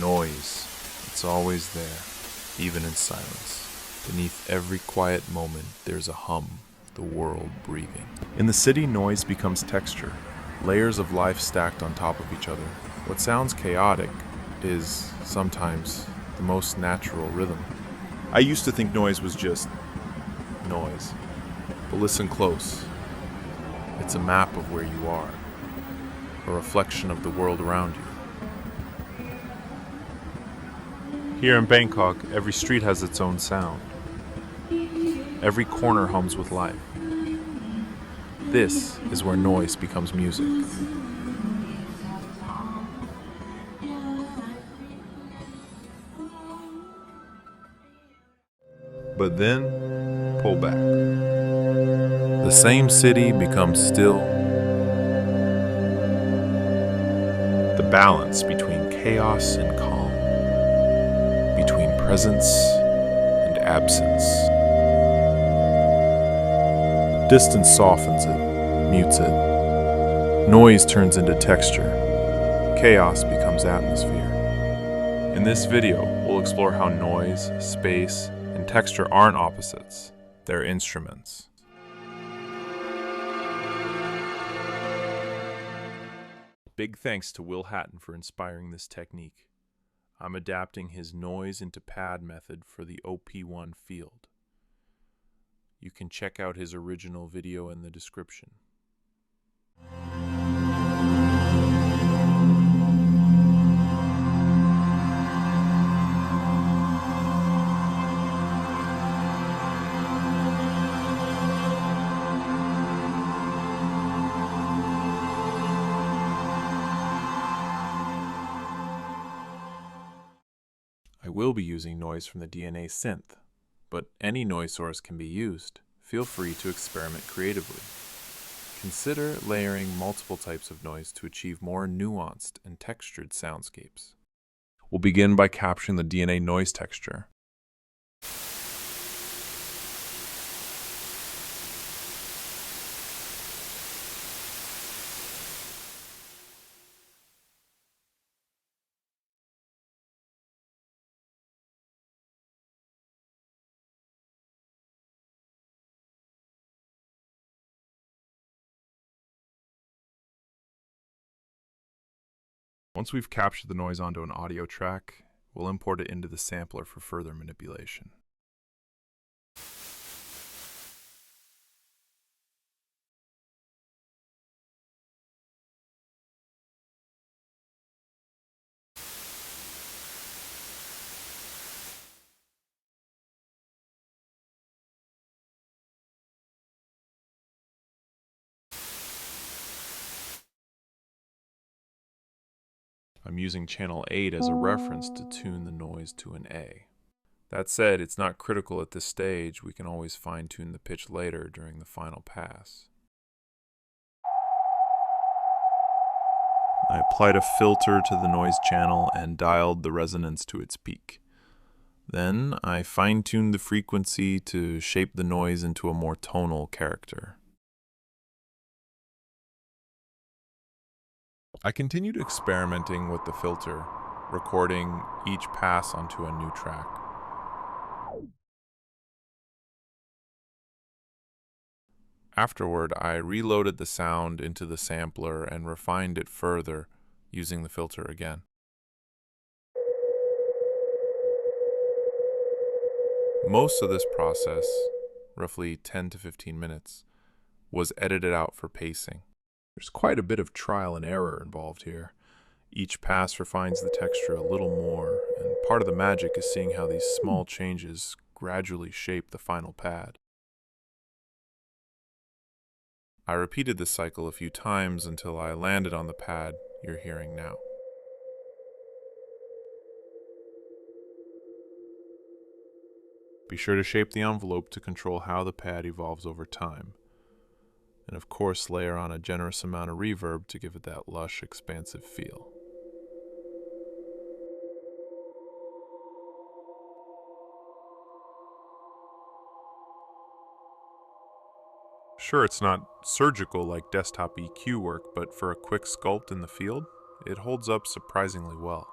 Noise. It's always there, even in silence. Beneath every quiet moment, there's a hum, the world breathing. In the city, noise becomes texture, layers of life stacked on top of each other. What sounds chaotic is sometimes the most natural rhythm. I used to think noise was just noise, but listen close. It's a map of where you are, a reflection of the world around you. Here in Bangkok, every street has its own sound. Every corner hums with life. This is where noise becomes music. But then, pull back. The same city becomes still. The balance between chaos and calm, between presence and absence. Distance softens it, mutes it. Noise turns into texture. Chaos becomes atmosphere. In this video, we'll explore how noise, space, and texture aren't opposites. They're instruments. Big thanks to Will Hatton for inspiring this technique. I'm adapting his noise into pad method for the OP-1 field. You can check out his original video in the description. I will be using noise from the DNA synth, but any noise source can be used. Feel free to experiment creatively. Consider layering multiple types of noise to achieve more nuanced and textured soundscapes. We'll begin by capturing the DNA noise texture. Once we've captured the noise onto an audio track, we'll import it into the sampler for further manipulation. I'm using channel 8 as a reference to tune the noise to an A. That said, it's not critical at this stage. We can always fine-tune the pitch later during the final pass. I applied a filter to the noise channel and dialed the resonance to its peak. Then I fine-tuned the frequency to shape the noise into a more tonal character. I continued experimenting with the filter, recording each pass onto a new track. Afterward, I reloaded the sound into the sampler and refined it further using the filter again. Most of this process, roughly 10 to 15 minutes, was edited out for pacing. There's quite a bit of trial and error involved here. Each pass refines the texture a little more, and part of the magic is seeing how these small changes gradually shape the final pad. I repeated this cycle a few times until I landed on the pad you're hearing now. Be sure to shape the envelope to control how the pad evolves over time. And of course, layer on a generous amount of reverb to give it that lush, expansive feel. Sure, it's not surgical like desktop EQ work, but for a quick sculpt in the field, it holds up surprisingly well.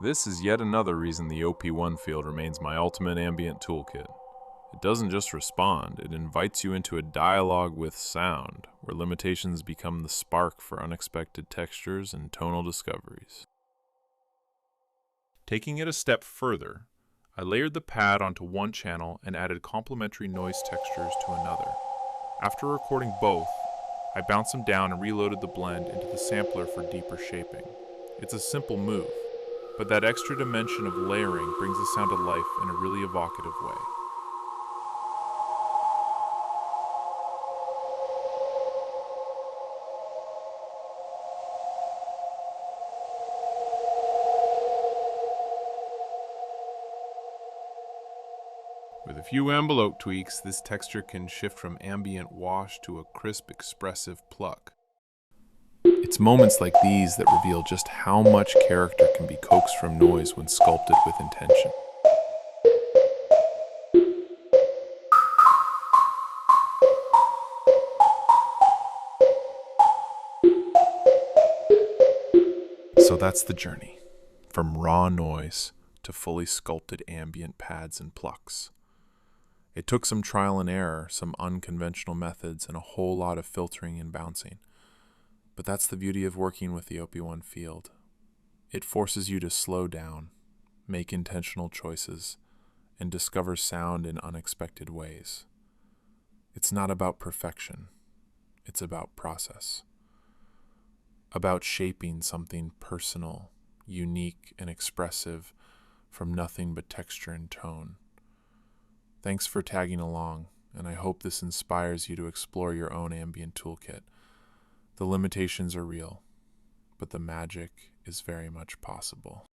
This is yet another reason the OP-1 field remains my ultimate ambient toolkit. It doesn't just respond, it invites you into a dialogue with sound, where limitations become the spark for unexpected textures and tonal discoveries. Taking it a step further, I layered the pad onto one channel and added complementary noise textures to another. After recording both, I bounced them down and reloaded the blend into the sampler for deeper shaping. It's a simple move, but that extra dimension of layering brings the sound to life in a really evocative way. With a few envelope tweaks, this texture can shift from ambient wash to a crisp, expressive pluck. It's moments like these that reveal just how much character can be coaxed from noise when sculpted with intention. So that's the journey, from raw noise to fully sculpted ambient pads and plucks. It took some trial and error, some unconventional methods, and a whole lot of filtering and bouncing. But that's the beauty of working with the OP-1 field. It forces you to slow down, make intentional choices, and discover sound in unexpected ways. It's not about perfection. It's about process. About shaping something personal, unique, and expressive from nothing but texture and tone. Thanks for tagging along, and I hope this inspires you to explore your own ambient toolkit. The limitations are real, but the magic is very much possible.